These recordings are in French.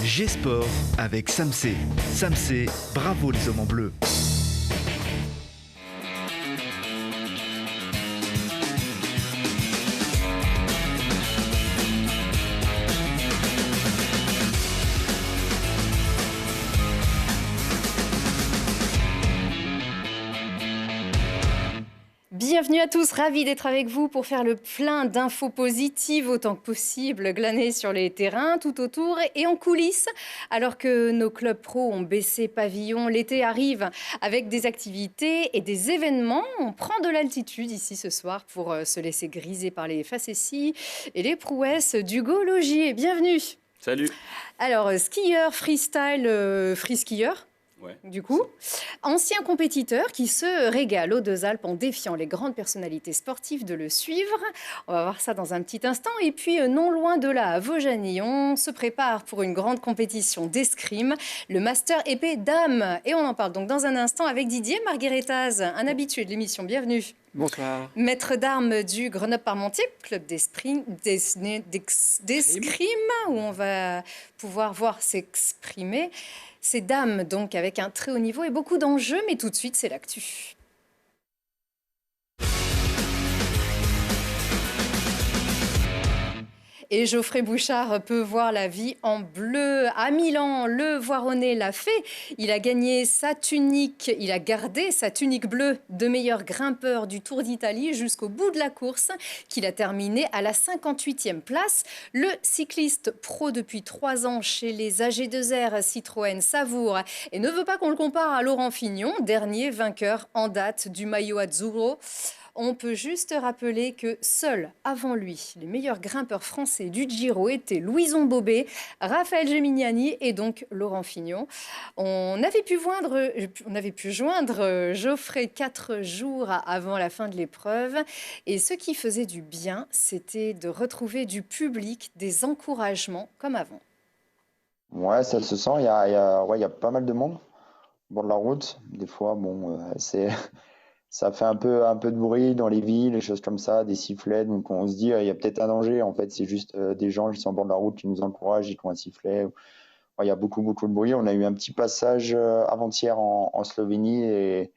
G-Sport avec Samsé. Samsé, bravo les hommes en bleu. Bienvenue à tous, ravi d'être avec vous pour faire le plein d'infos positives autant que possible, glanées sur les terrains, tout autour et en coulisses. Alors que nos clubs pro ont baissé pavillon, l'été arrive avec des activités et des événements. On prend de l'altitude ici ce soir pour se laisser griser par les facéties et les prouesses d'Hugo Logier. Bienvenue. Salut. Alors, skieur, freestyle, free-skieur. Ouais. Du coup, ancien compétiteur qui se régale aux Deux-Alpes en défiant les grandes personnalités sportives de le suivre. On va voir ça dans un petit instant. Et puis, non loin de là, à Vaujany, on se prépare pour une grande compétition d'escrime, le Master épée Dame. Et on en parle donc dans un instant avec Didier Margueretaz, un habitué de l'émission. Bienvenue. Bonsoir. Maître d'armes du Grenoble-Parmentier, club d'escrime, où on va pouvoir voir s'exprimer ces dames, donc avec un très haut niveau et beaucoup d'enjeux, mais tout de suite, c'est l'actu. Et Geoffrey Bouchard peut voir la vie en bleu. À Milan, le Voironnais l'a fait. Il a gagné sa tunique, il a gardé sa tunique bleue de meilleur grimpeur du Tour d'Italie jusqu'au bout de la course, qu'il a terminé à la 58e place. Le cycliste pro depuis 3 ans chez les AG2R Citroën savoure et ne veut pas qu'on le compare à Laurent Fignon, dernier vainqueur en date du maillot azzurro. On peut juste rappeler que seuls, avant lui, les meilleurs grimpeurs français du Giro étaient Louison Bobet, Raphaël Gemignani et donc Laurent Fignon. On avait pu joindre Geoffrey 4 jours avant la fin de l'épreuve. Et ce qui faisait du bien, c'était de retrouver du public, des encouragements comme avant. Ouais, ça se sent. Il y a pas mal de monde au bord de la route. Des fois, ça fait un peu de bruit dans les villes, des choses comme ça, des sifflets. Donc on se dit, il y a peut-être un danger. En fait, c'est juste des gens qui sont au bord de la route qui nous encouragent et qui ont un sifflet. Ouais, il y a beaucoup de bruit. On a eu un petit passage avant-hier en Slovénie et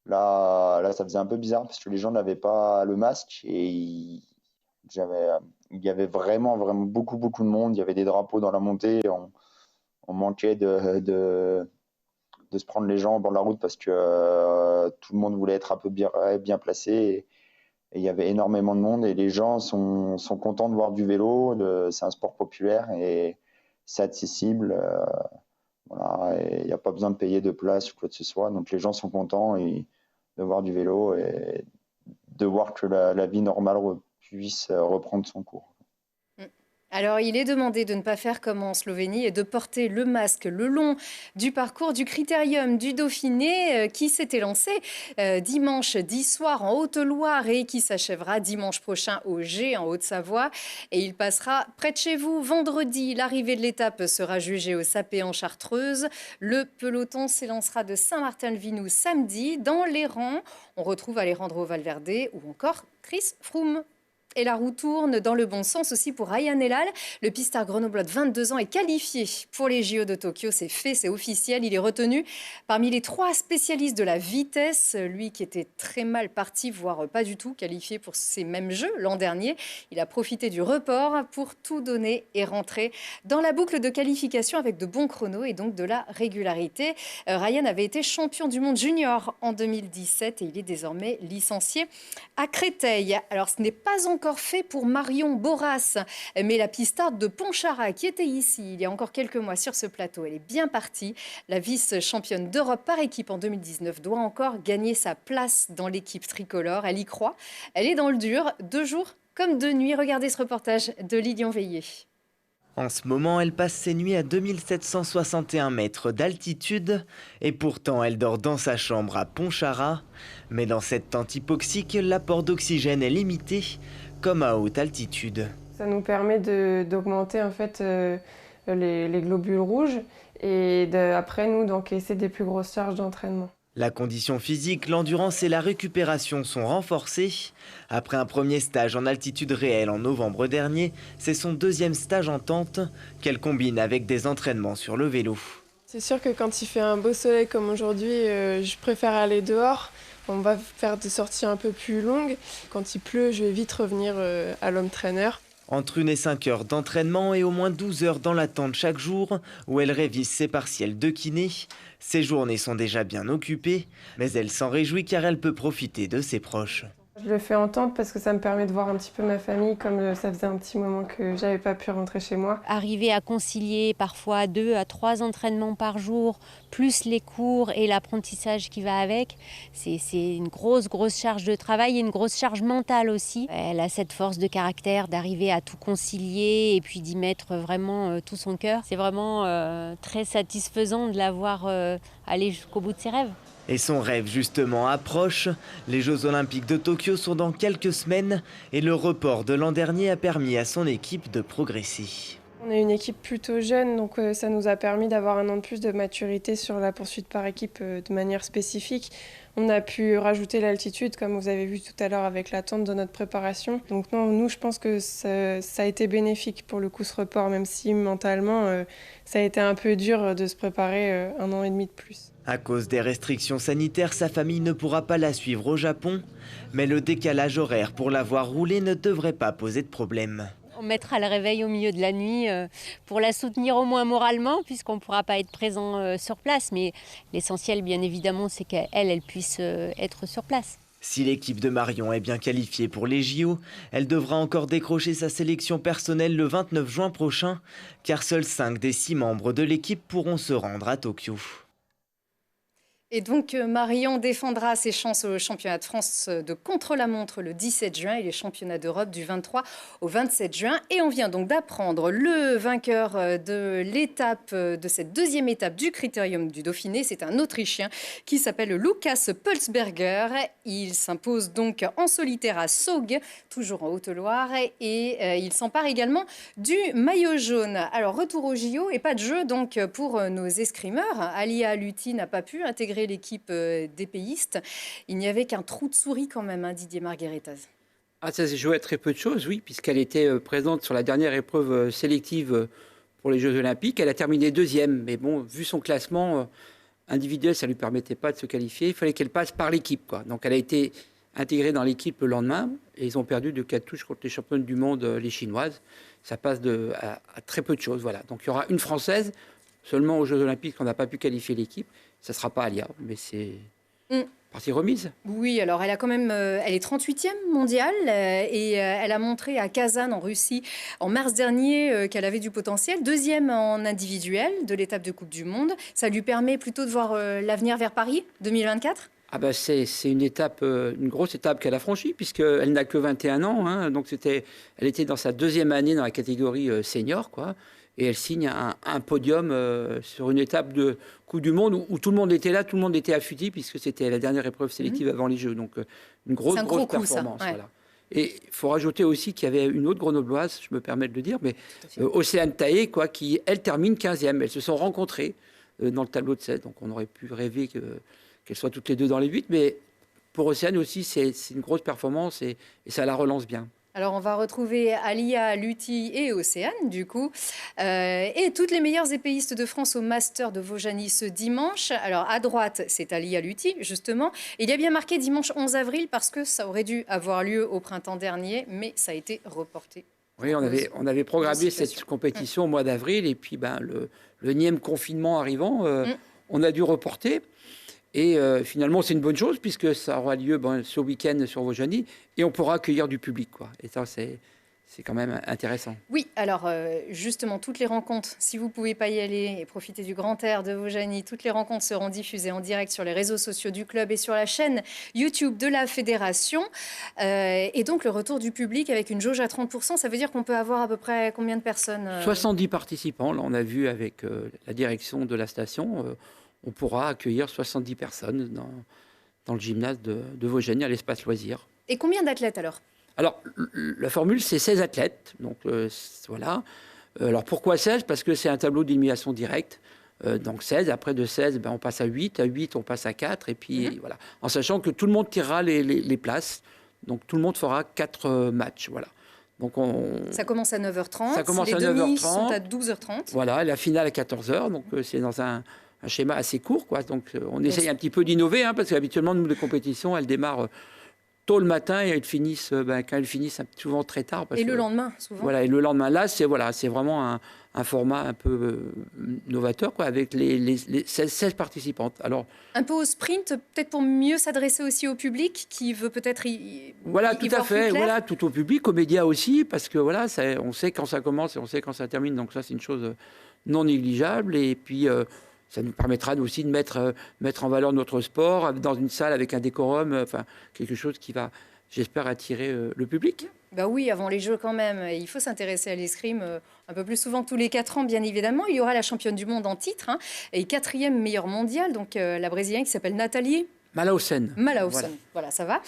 là, ça faisait un peu bizarre parce que les gens n'avaient pas le masque et il y avait vraiment beaucoup de monde. Il y avait des drapeaux dans la montée. On manquait de se prendre les gens au bord de la route parce que tout le monde voulait être un peu bien placé et il y avait énormément de monde et les gens sont contents de voir du vélo, c'est un sport populaire et c'est accessible, voilà, et il n'y a pas besoin de payer de place ou quoi que ce soit, donc les gens sont contents de voir du vélo et de voir que la vie normale puisse reprendre son cours. Alors, il est demandé de ne pas faire comme en Slovénie et de porter le masque le long du parcours du Critérium du Dauphiné qui s'était lancé dimanche 10 soir en Haute-Loire et qui s'achèvera dimanche prochain au Gers en Haute-Savoie. Et il passera près de chez vous vendredi. L'arrivée de l'étape sera jugée au Sapé en Chartreuse. Le peloton s'élancera de Saint-Martin-le-Vinou samedi. Dans les rangs, on retrouve Alejandro Valverde ou encore Chris Froome. Et la roue tourne dans le bon sens aussi pour Ryan Elal. Le pistard grenoblois de 22 ans est qualifié pour les JO de Tokyo. C'est fait, c'est officiel. Il est retenu parmi les 3 spécialistes de la vitesse. Lui qui était très mal parti, voire pas du tout qualifié pour ces mêmes Jeux l'an dernier. Il a profité du report pour tout donner et rentrer dans la boucle de qualification avec de bons chronos et donc de la régularité. Ryan avait été champion du monde junior en 2017 et il est désormais licencié à Créteil. Alors ce n'est pas encore fait pour Marion Boras, mais la pistarde de Pontcharra qui était ici il y a encore quelques mois sur ce plateau, elle est bien partie. La vice-championne d'Europe par équipe en 2019 doit encore gagner sa place dans l'équipe tricolore. Elle y croit, elle est dans le dur, 2 jours comme 2 nuits. Regardez ce reportage de Lilian Veillé. En ce moment, elle passe ses nuits à 2761 mètres d'altitude et pourtant elle dort dans sa chambre à Pontcharra. Mais dans cette tente hypoxique, l'apport d'oxygène est limité, comme à haute altitude. Ça nous permet d'augmenter en fait les globules rouges et après nous d'encaisser des plus grosses charges d'entraînement. La condition physique, l'endurance et la récupération sont renforcées. Après un premier stage en altitude réelle en novembre dernier, c'est son deuxième stage en tente qu'elle combine avec des entraînements sur le vélo. C'est sûr que quand il fait un beau soleil comme aujourd'hui, je préfère aller dehors. On va faire des sorties un peu plus longues. Quand il pleut, je vais vite revenir à l'home trainer. Entre 1 et 5 heures d'entraînement et au moins 12 heures dans la tente chaque jour, où elle révise ses partiels de kiné. Ses journées sont déjà bien occupées, mais elle s'en réjouit car elle peut profiter de ses proches. Je le fais en tente parce que ça me permet de voir un petit peu ma famille, comme ça faisait un petit moment que j'avais pas pu rentrer chez moi. Arriver à concilier parfois 2 à 3 entraînements par jour, plus les cours et l'apprentissage qui va avec, c'est une grosse charge de travail et une grosse charge mentale aussi. Elle a cette force de caractère d'arriver à tout concilier et puis d'y mettre vraiment tout son cœur. C'est vraiment très satisfaisant de la voir aller jusqu'au bout de ses rêves. Et son rêve justement approche. Les Jeux Olympiques de Tokyo sont dans quelques semaines et le report de l'an dernier a permis à son équipe de progresser. On est une équipe plutôt jeune, donc ça nous a permis d'avoir un an de plus de maturité sur la poursuite par équipe de manière spécifique. On a pu rajouter l'altitude, comme vous avez vu tout à l'heure avec la tente de notre préparation. Donc non, nous, je pense que ça a été bénéfique pour le coup ce report, même si mentalement, ça a été un peu dur de se préparer un an et demi de plus. À cause des restrictions sanitaires, sa famille ne pourra pas la suivre au Japon, mais le décalage horaire pour la voir rouler ne devrait pas poser de problème. On mettra le réveil au milieu de la nuit pour la soutenir au moins moralement, puisqu'on ne pourra pas être présent sur place. Mais l'essentiel, bien évidemment, c'est qu'elle puisse être sur place. Si l'équipe de Marion est bien qualifiée pour les JO, elle devra encore décrocher sa sélection personnelle le 29 juin prochain, car seuls 5 des 6 membres de l'équipe pourront se rendre à Tokyo. Et donc, Marion défendra ses chances au championnat de France de contre-la-montre le 17 juin et les championnats d'Europe du 23 au 27 juin. Et on vient donc d'apprendre le vainqueur de l'étape, de cette deuxième étape du Critérium du Dauphiné. C'est un Autrichien qui s'appelle Lukas Pulsberger. Il s'impose donc en solitaire à Saugues, toujours en Haute-Loire. Et il s'empare également du maillot jaune. Alors, retour au JO et pas de jeu donc pour nos escrimeurs. Alia Luthi n'a pas pu intégrer l'équipe d'épéistes. Il n'y avait qu'un trou de souris quand même, hein, Didier Margueritas. Ah, ça s'est joué à très peu de choses, oui, puisqu'elle était présente sur la dernière épreuve sélective pour les Jeux Olympiques. Elle a terminé deuxième, mais bon, vu son classement individuel, ça ne lui permettait pas de se qualifier. Il fallait qu'elle passe par l'équipe, quoi. Donc elle a été intégrée dans l'équipe le lendemain, et ils ont perdu de 4 touches contre les championnes du monde, les Chinoises. Ça passe à très peu de choses, voilà. Donc il y aura une Française, seulement aux Jeux Olympiques, qu'on n'a pas pu qualifier l'équipe. Ça ne sera pas Alia, mais c'est partie remise. Oui, alors elle a quand même, elle est 38e mondiale et elle a montré à Kazan en Russie en mars dernier qu'elle avait du potentiel. Deuxième en individuel de l'étape de Coupe du Monde. Ça lui permet plutôt de voir l'avenir vers Paris 2024 ? Ah bah c'est une étape, une grosse étape qu'elle a franchie, puisqu'elle n'a que 21 ans. Hein, donc elle était dans sa deuxième année dans la catégorie senior, quoi. Et elle signe un podium sur une étape de Coupe du Monde où tout le monde était là, tout le monde était affûté, puisque c'était la dernière épreuve sélective avant les Jeux. Donc une grosse performance. Ça, ouais. Voilà. Et il faut rajouter aussi qu'il y avait une autre grenobloise, je me permets de le dire, mais Océane Tahé, quoi, qui, elle, termine 15e. Elles se sont rencontrées dans le tableau de 7, donc on aurait pu rêver qu'elles soient toutes les deux dans les 8, mais pour Océane aussi, c'est une grosse performance et ça la relance bien. Alors, on va retrouver Alia Luthi et Océane, du coup, et toutes les meilleures épéistes de France au Master de Vaujany ce dimanche. Alors, à droite, c'est Alia Luthi, justement. Il y a bien marqué dimanche 11 avril parce que ça aurait dû avoir lieu au printemps dernier, mais ça a été reporté. Oui, on avait programmé cette compétition au mois d'avril, et puis le 9e confinement arrivant, on a dû reporter. Et finalement, c'est une bonne chose, puisque ça aura lieu ce week-end sur Vaujany, et on pourra accueillir du public, quoi. Et ça, c'est quand même intéressant. Oui, alors justement, toutes les rencontres, si vous ne pouvez pas y aller et profiter du grand air de Vaujany, toutes les rencontres seront diffusées en direct sur les réseaux sociaux du club et sur la chaîne YouTube de la fédération. Et donc, le retour du public avec une jauge à 30%, ça veut dire qu'on peut avoir à peu près combien de personnes 70 participants, là, on a vu avec la direction de la station. On pourra accueillir 70 personnes dans le gymnase de Vaujany, à l'espace loisirs. Et combien d'athlètes alors ? Alors, la formule, c'est 16 athlètes. Donc, voilà. Alors, pourquoi 16 ? Parce que c'est un tableau d'élimination directe. Donc 16, après de 16, on passe à 8, à 8 on passe à 4, et puis voilà. En sachant que tout le monde tirera les places, donc tout le monde fera 4 matchs, voilà. Donc ça commence à 9h30, ça commence les à demi 9h30, sont à 12h30. Voilà, la finale à 14h, donc c'est dans un schéma assez court, quoi. Donc on essaye un petit peu d'innover, parce qu'habituellement, nous, les compétitions, elles démarrent tôt le matin et elles finissent, quand elles finissent souvent très tard. Et le lendemain, souvent. Voilà, et le lendemain, là, c'est vraiment un format un peu novateur, quoi, avec les 16 participantes. Alors, un peu au sprint, peut-être pour mieux s'adresser aussi au public qui veut peut-être voilà, tout à fait, voilà, tout au public, aux médias aussi, parce que voilà, on sait quand ça commence et on sait quand ça termine, donc ça, c'est une chose non négligeable. Et puis, ça nous permettra aussi de mettre en valeur notre sport dans une salle avec un décorum, enfin, quelque chose qui va, j'espère, attirer le public. Bah oui, avant les Jeux quand même. Il faut s'intéresser à l'escrime un peu plus souvent que tous les 4 ans, bien évidemment. Il y aura la championne du monde en titre et 4e meilleure mondiale, donc la Brésilienne qui s'appelle Nathalie Malaussen. Voilà, ça va.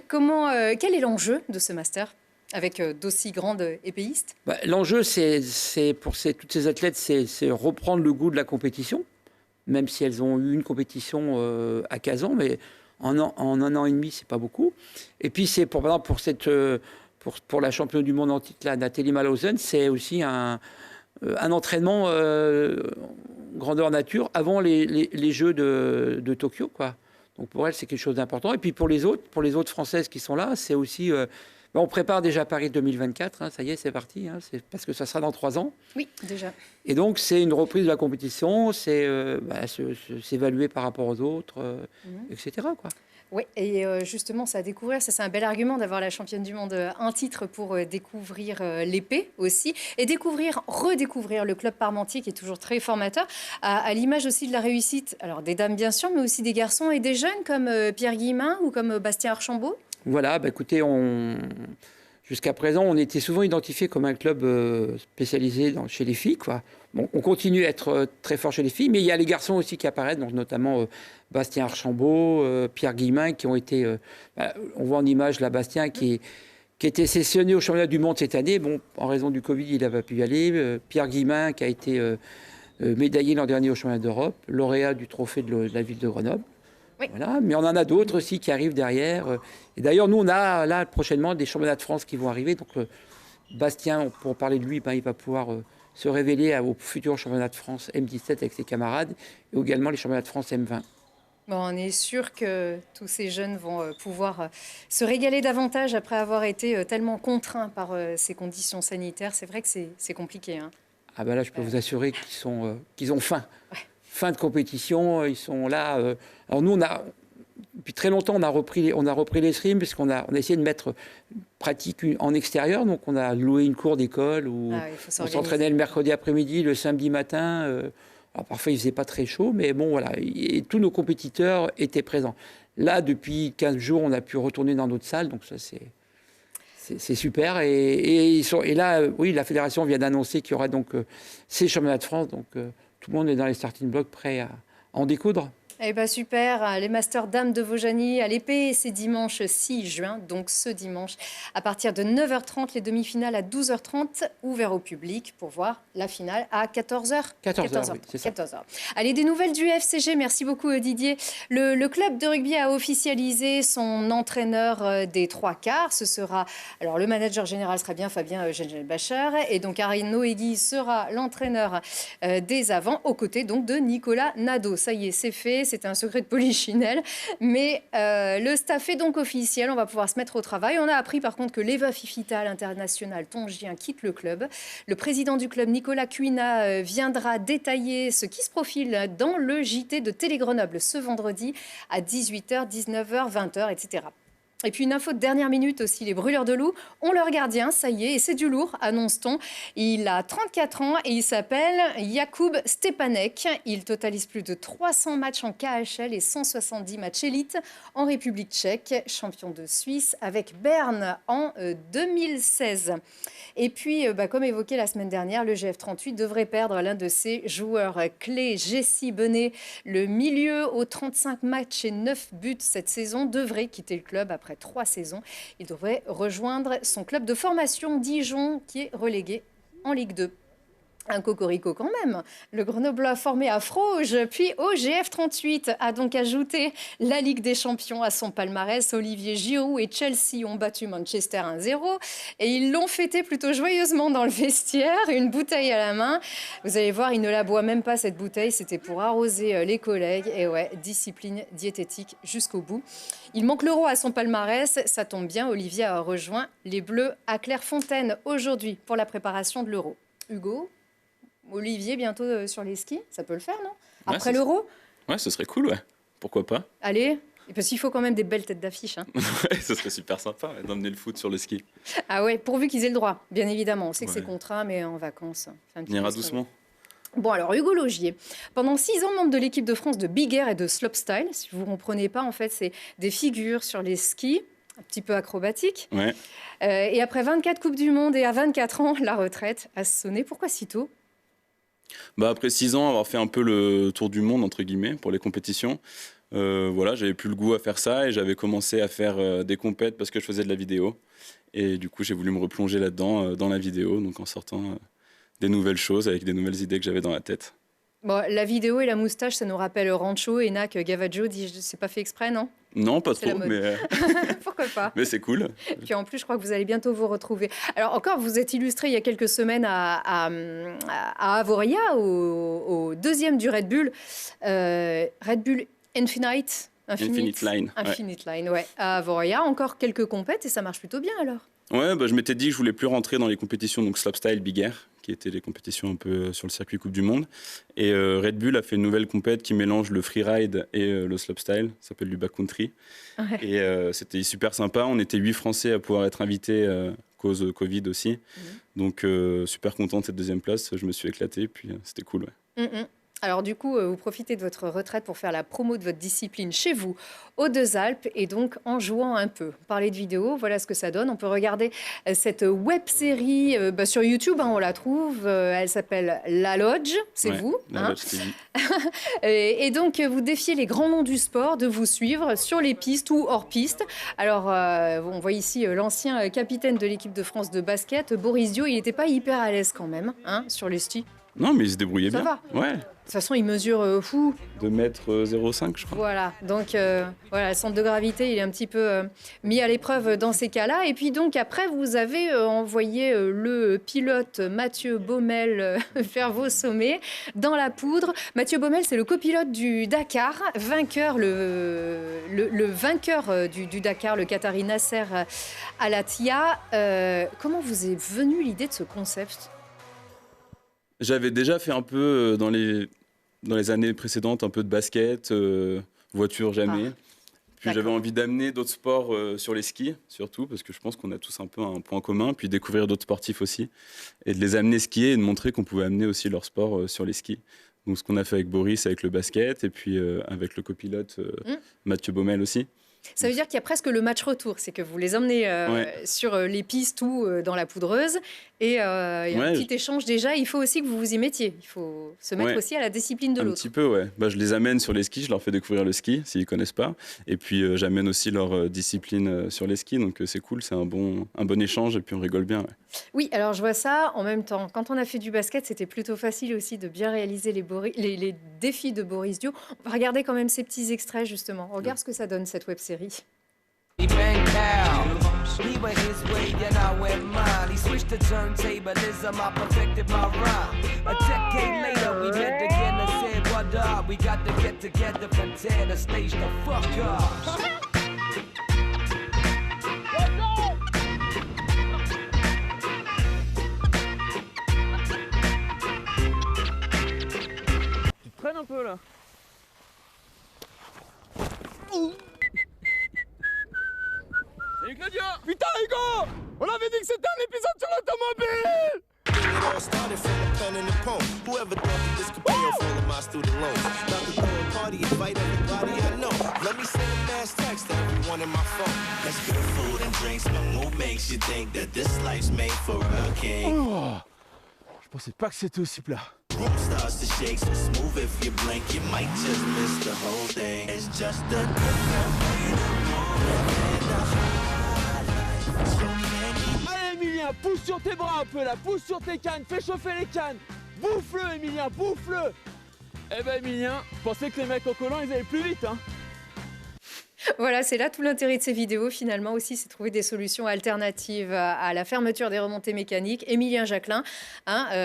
Quel est l'enjeu de ce master avec d'aussi grandes épéistes? L'enjeu, c'est pour toutes ces athlètes, c'est reprendre le goût de la compétition, même si elles ont eu une compétition à Kazan, mais en un an et demi, c'est pas beaucoup. Et puis, c'est par exemple pour la championne du monde en titre, là, Nathalie Malaussen, c'est aussi un entraînement grandeur nature avant les Jeux de Tokyo, quoi. Donc pour elle, c'est quelque chose d'important. Et puis pour les autres Françaises qui sont là, c'est aussi... on prépare déjà Paris 2024, ça y est, c'est parti, c'est parce que ça sera dans 3 ans. Oui, déjà. Et donc, c'est une reprise de la compétition, c'est s'évaluer par rapport aux autres, etc., quoi. Oui, et justement, ça à découvrir, ça c'est un bel argument d'avoir la championne du monde un titre pour découvrir l'épée aussi, et redécouvrir le club Parmentier qui est toujours très formateur, à l'image aussi de la réussite, alors des dames bien sûr, mais aussi des garçons et des jeunes comme Pierre Guillemin ou comme Bastien Archambault. Voilà, écoutez, jusqu'à présent, on était souvent identifié comme un club spécialisé chez les filles, quoi. Bon, on continue à être très fort chez les filles, mais il y a les garçons aussi qui apparaissent, donc notamment Bastien Archambault, Pierre Guillemin, qui ont été... on voit en image là Bastien qui était sélectionné au championnat du monde cette année. Bon, en raison du Covid, il n'a pas pu y aller. Pierre Guillemin, qui a été médaillé l'an dernier au championnat d'Europe, lauréat du trophée de la ville de Grenoble. Oui. Voilà. Mais on en a d'autres aussi qui arrivent derrière. Et d'ailleurs, nous, on a là prochainement des championnats de France qui vont arriver. Donc, Bastien, pour parler de lui, il va pouvoir se révéler au futur championnat de France M17 avec ses camarades et également les championnats de France M20. Bon, on est sûr que tous ces jeunes vont pouvoir se régaler davantage après avoir été tellement contraints par ces conditions sanitaires. C'est vrai que c'est compliqué. Ah ben là, je peux vous assurer qu'ils ont faim. Ouais. Fin de compétition, ils sont là. Alors nous, depuis très longtemps, on a repris l'escrime puisqu'on a essayé de mettre pratique en extérieur. Donc on a loué une cour d'école où on s'entraînait le mercredi après-midi, le samedi matin. Alors parfois, il ne faisait pas très chaud, mais bon, voilà. Et tous nos compétiteurs étaient présents. Là, depuis 15 jours, on a pu retourner dans notre salle. Donc ça, c'est super. Et là, oui, la fédération vient d'annoncer qu'il y aura donc ces championnats de France. Donc tout le monde est dans les starting blocks prêts à en découdre. Eh bien super, les Masters Dames de Vaujany à l'épée, c'est dimanche 6 juin, donc ce dimanche, à partir de 9h30, les demi-finales à 12h30, ouvert au public pour voir la finale à 14h. 14h, oui, c'est ça. 14h. Allez, des nouvelles du FCG, merci beaucoup Didier. Le club de rugby a officialisé son entraîneur des 3/4, ce sera, alors le manager général sera bien Fabien Gengelbacher, et donc Arnaud Egui sera l'entraîneur des avants, aux côtés donc de Nicolas Nadeau. Ça y est, c'est fait. C'était un secret de polichinelle, mais le staff est donc officiel, on va pouvoir se mettre au travail. On a appris par contre que l'Eva Fifita, l'international tongien, quitte le club. Le président du club, Nicolas Cuina, viendra détailler ce qui se profile dans le JT de Télé Grenoble ce vendredi à 18h, 19h, 20h, etc. Et puis une info de dernière minute aussi, les brûleurs de loups ont leur gardien, ça y est, et c'est du lourd, annonce-t-on. Il a 34 ans et il s'appelle Jakub Stepanek. Il totalise plus de 300 matchs en KHL et 170 matchs élite en République tchèque, champion de Suisse avec Berne en 2016. Et puis, comme évoqué la semaine dernière, le GF38 devrait perdre l'un de ses joueurs clés, Jesse Benet. Le milieu aux 35 matchs et 9 buts cette saison devrait quitter le club après 3 saisons. Il devrait rejoindre son club de formation Dijon qui est relégué en Ligue 2. Un cocorico quand même. Le Grenoblois formé à Froge, puis au GF38 a donc ajouté la Ligue des Champions à son palmarès. Olivier Giroud et Chelsea ont battu Manchester 1-0 et ils l'ont fêté plutôt joyeusement dans le vestiaire, une bouteille à la main. Vous allez voir, il ne la boit même pas cette bouteille, c'était pour arroser les collègues. Et ouais, discipline diététique jusqu'au bout. Il manque l'Euro à son palmarès, ça tombe bien, Olivier a rejoint les Bleus à Clairefontaine aujourd'hui pour la préparation de l'Euro. Hugo, Olivier, bientôt sur les skis, ça peut le faire, non? Après l'Euro? Ouais, ce serait cool, ouais. Pourquoi pas? Allez, parce qu'il faut quand même des belles têtes d'affiche. Hein. Ouais, ce serait super sympa ouais, d'emmener le foot sur le ski. Ah ouais, pourvu qu'ils aient le droit, bien évidemment. On sait que c'est contraint, mais en vacances. On ira doucement. Bon, alors Hugo Logier, pendant 6 ans membre de l'équipe de France de Big Air et de Slopestyle. Si vous ne comprenez pas, en fait, c'est des figures sur les skis, un petit peu acrobatiques. Ouais. Et après 24 Coupes du Monde et à 24 ans, la retraite a sonné. Pourquoi si tôt? Après 6 ans, avoir fait un peu le tour du monde, entre guillemets, pour les compétitions, voilà, j'avais plus le goût à faire ça et j'avais commencé à faire des compètes parce que je faisais de la vidéo. Et du coup, j'ai voulu me replonger là-dedans, dans la vidéo, donc en sortant des nouvelles choses avec des nouvelles idées que j'avais dans la tête. Bon, la vidéo et la moustache, ça nous rappelle Rancho, Enac, Gavaggio. C'est pas fait exprès, non? Non, pas trop, mais... Pourquoi pas? Mais c'est cool. Et puis en plus, je crois que vous allez bientôt vous retrouver. Alors encore, vous êtes illustré il y a quelques semaines à Avoria, au deuxième du Red Bull. Red Bull Infinite Line. Infinite Line, ouais. À Avoria, encore quelques compètes et ça marche plutôt bien alors. Ouais, je m'étais dit que je voulais plus rentrer dans les compétitions, donc Slopestyle, Big Air, qui étaient les compétitions un peu sur le circuit Coupe du Monde. Et Red Bull a fait une nouvelle compète qui mélange le freeride et le slopestyle, ça s'appelle du backcountry. Ouais. Et c'était super sympa, on était 8 Français à pouvoir être invités cause Covid aussi. Donc super content de cette deuxième place, je me suis éclaté, puis c'était cool. Ouais. Alors du coup, vous profitez de votre retraite pour faire la promo de votre discipline chez vous, aux Deux Alpes, et donc en jouant un peu. Parler de vidéo, voilà ce que ça donne. On peut regarder cette web-série sur YouTube, on la trouve. Elle s'appelle La Lodge, c'est vous. La Lodge TV. Et donc, vous défiez les grands noms du sport de vous suivre sur les pistes ou hors piste. Alors, on voit ici l'ancien capitaine de l'équipe de France de basket, Boris Dio. Il n'était pas hyper à l'aise quand même sur les skis. Non, mais il se débrouillait bien. Ça va. Ouais. De toute façon, il mesure 2,05 m, je crois. Voilà, donc le centre de gravité, il est un petit peu mis à l'épreuve dans ces cas-là. Et puis donc après, vous avez envoyé le pilote Mathieu Baumel faire vos sommets dans la poudre. Mathieu Baumel, c'est le copilote du Dakar, vainqueur, le vainqueur du Dakar, le Qatari Nasser Al-Attiyah. Comment vous est venue l'idée de ce concept ? J'avais déjà fait un peu dans les années précédentes, un peu de basket, voiture jamais. Puis j'avais envie d'amener d'autres sports sur les skis, surtout, parce que je pense qu'on a tous un peu un point commun, puis découvrir d'autres sportifs aussi, et de les amener skier et de montrer qu'on pouvait amener aussi leur sport sur les skis. Donc ce qu'on a fait avec Boris, avec le basket, et puis avec le copilote Mathieu Baumel aussi. Ça veut dire qu'il y a presque le match retour, c'est que vous les emmenez sur les pistes ou dans la poudreuse et il y a un petit échange déjà. Il faut aussi que vous vous y mettiez, il faut se mettre aussi à la discipline de l'autre. Un petit peu, ouais. Je les amène sur les skis, je leur fais découvrir le ski s'ils ne connaissent pas. Et puis j'amène aussi leur discipline sur les skis, donc c'est cool, c'est un bon échange et puis on rigole bien. Ouais. Oui, alors je vois ça en même temps. Quand on a fait du basket, c'était plutôt facile aussi de bien réaliser les défis de Boris Dio. On va regarder quand même ces petits extraits justement. On regarde ce que ça donne cette web-série. He went his way and I went mine. He switched to turntablism, I perfected my rhyme. A decade later, we met again and said, what up? We got to get together and tear the stage the fuck up. Tu te traînes un peu là. Salut Claudio! Putain Hugo! On avait dit que c'était un épisode sur l'automobile! Oh, je pensais pas que c'était aussi plat. Allez Emilien, pousse sur tes bras un peu là, pousse sur tes cannes, fais chauffer les cannes. Bouffe-le, Emilien, bouffe-le. Eh ben, Emilien, je pensais que les mecs au collant, ils allaient plus vite, hein. Voilà, c'est là tout l'intérêt de ces vidéos finalement aussi, c'est trouver des solutions alternatives à la fermeture des remontées mécaniques. Émilien Jacquelin,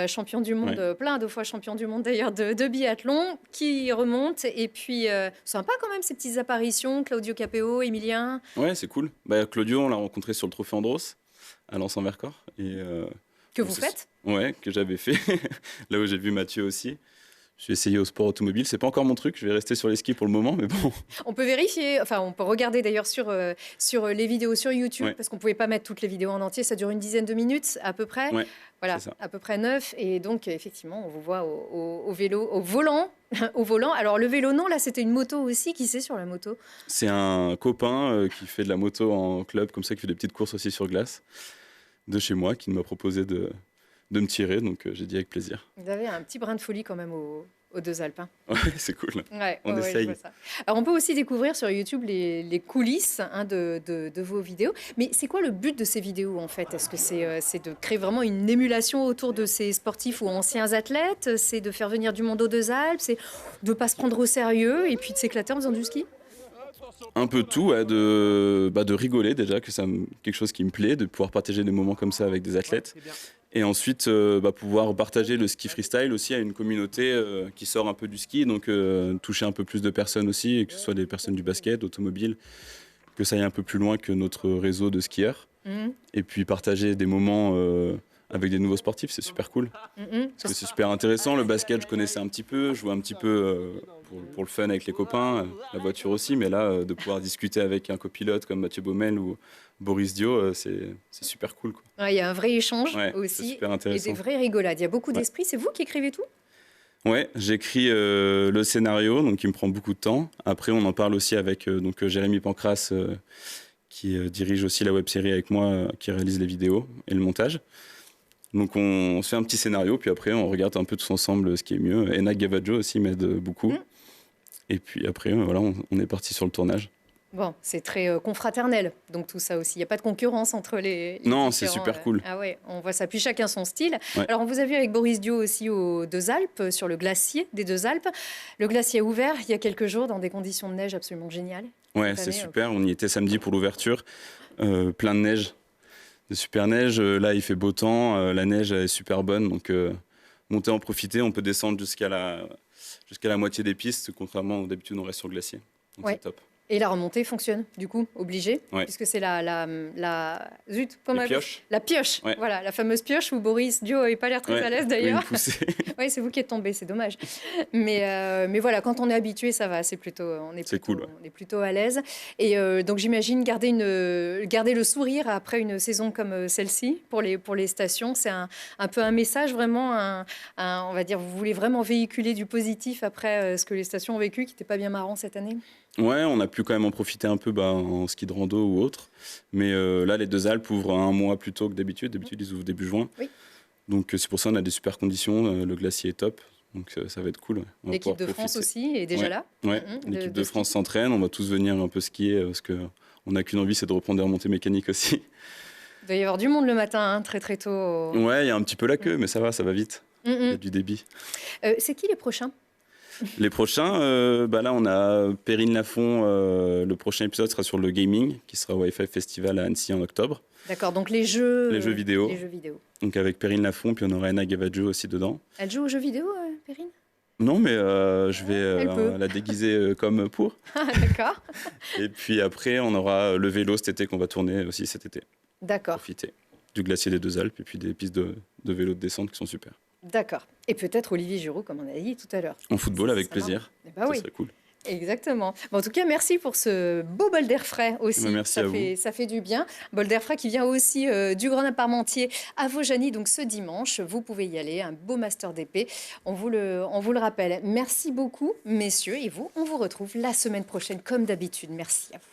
champion du monde, plein de fois champion du monde d'ailleurs de biathlon, qui remonte. Et puis, sympa quand même ces petites apparitions, Claudio Capéo, Émilien. Ouais, c'est cool. Bah, Claudio, on l'a rencontré sur le Trophée Andros, à Lens-en-Vercors. Que vous faites ? Ouais, que j'avais fait. Là où j'ai vu Mathieu aussi. J'ai essayé au sport automobile, c'est pas encore mon truc, je vais rester sur les skis pour le moment, mais bon. On peut vérifier, enfin on peut regarder d'ailleurs sur les vidéos sur YouTube, parce qu'on pouvait pas mettre toutes les vidéos en entier, ça dure une dizaine de minutes à peu près. Ouais, voilà, à peu près 9, et donc effectivement on vous voit au vélo, au volant. Au volant. Alors le vélo non, là c'était une moto aussi, qui c'est sur la moto ? C'est un copain qui fait de la moto en club, comme ça, qui fait des petites courses aussi sur glace, de chez moi, qui m'a proposé de me tirer, donc j'ai dit avec plaisir. Vous avez un petit brin de folie quand même aux Deux Alpes. Hein. Ouais, c'est cool. Ouais, on essaye. Alors on peut aussi découvrir sur YouTube les coulisses de vos vidéos. Mais c'est quoi le but de ces vidéos en fait ? Est-ce que c'est de créer vraiment une émulation autour de ces sportifs ou anciens athlètes ? C'est de faire venir du monde aux Deux Alpes ? C'est de ne pas se prendre au sérieux et puis de s'éclater en faisant du ski ? Un peu tout, ouais, de rigoler déjà, que quelque chose qui me plaît, de pouvoir partager des moments comme ça avec des athlètes. Et ensuite, pouvoir partager le ski freestyle aussi à une communauté qui sort un peu du ski, donc toucher un peu plus de personnes aussi, et que ce soit des personnes du basket, automobile, que ça aille un peu plus loin que notre réseau de skieurs. Et puis partager des moments avec des nouveaux sportifs, c'est super cool. Parce que c'est super intéressant. Le basket, je connaissais un petit peu, je jouais un petit peu pour le fun avec les copains, la voiture aussi, mais là, de pouvoir discuter avec un copilote comme Mathieu Baumel ou Boris Dio, c'est super cool. Il y a un vrai échange aussi, super intéressant. Et des vraies rigolades. Il y a beaucoup d'esprit. C'est vous qui écrivez tout ? Ouais, j'écris le scénario, donc qui me prend beaucoup de temps. Après, on en parle aussi avec Jérémy Pancras, qui dirige aussi la web-série avec moi, qui réalise les vidéos et le montage. Donc on se fait un petit scénario, puis après on regarde un peu tous ensemble ce qui est mieux. Enak Gavaggio aussi m'aide beaucoup. Et puis après, voilà, on est parti sur le tournage. Bon, c'est très confraternel, donc tout ça aussi. Il n'y a pas de concurrence entre les non, c'est super cool. Ah ouais, on voit ça, puis chacun son style. Ouais. Alors, on vous a vu avec Boris Dio aussi aux Deux Alpes, sur le glacier des Deux Alpes. Le glacier a ouvert il y a quelques jours dans des conditions de neige absolument géniales. Ouais, c'est super. On y était samedi pour l'ouverture. Plein de neige, de super neige. Là, il fait beau temps. La neige est super bonne, donc montez en profiter. On peut descendre jusqu'à la moitié des pistes, contrairement d'habitude on reste sur le glacier. Donc c'est top. Et la remontée fonctionne, du coup, obligée, puisque c'est la pioche. La pioche, voilà, la fameuse pioche où Boris Dio n'avait pas l'air très à l'aise d'ailleurs. Oui, c'est vous qui êtes tombé, c'est dommage. Mais voilà, quand on est habitué, ça va, on est plutôt à l'aise. Et donc j'imagine garder le sourire après une saison comme celle-ci pour les stations, c'est un peu un message vraiment, on va dire, vous voulez vraiment véhiculer du positif après ce que les stations ont vécu, qui n'était pas bien marrant cette année. Ouais, on a pu quand même en profiter un peu en ski de rando ou autre. Mais là, les Deux Alpes ouvrent un mois plus tôt que d'habitude. D'habitude, ils ouvrent début juin. Oui. Donc c'est pour ça qu'on a des super conditions. Le glacier est top. Donc ça va être cool. L'équipe de France aussi est déjà là. Ouais, l'équipe de France s'entraîne. On va tous venir un peu skier parce qu'on n'a qu'une envie, c'est de reprendre des remontées mécaniques aussi. Il doit y avoir du monde le matin, très très tôt. Ouais, il y a un petit peu la queue, mais ça va vite. Il y a du débit. C'est qui les prochains ? Les prochains, là on a Perrine Lafont, le prochain épisode sera sur le gaming, qui sera au Wi-Fi Festival à Annecy en octobre. D'accord, donc les jeux vidéo. Donc avec Perrine Lafont, puis on aura Enak Gavaggio aussi dedans. Elle joue aux jeux vidéo, Perrine ? Non, mais je vais la déguiser comme pour. Ah, d'accord. Et puis après, on aura le vélo cet été qu'on va tourner aussi cet été. D'accord. Profiter du glacier des Deux Alpes et puis des pistes de vélo de descente qui sont super. D'accord. Et peut-être Olivier Giraud, comme on a dit tout à l'heure. En football, avec plaisir. Ça serait cool. Exactement. Bon, en tout cas, merci pour ce beau bol d'air frais aussi. Merci à vous. Ça fait du bien. Bol d'air frais qui vient aussi du Grand Parmentier à Vaujany, donc ce dimanche. Vous pouvez y aller, un beau master d'épée. On vous le rappelle. Merci beaucoup, messieurs. Et vous, on vous retrouve la semaine prochaine, comme d'habitude. Merci à vous.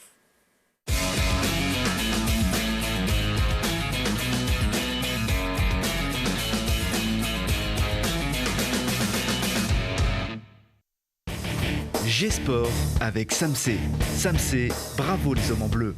G-Sport avec Samsé. Samsé, bravo les hommes en bleu.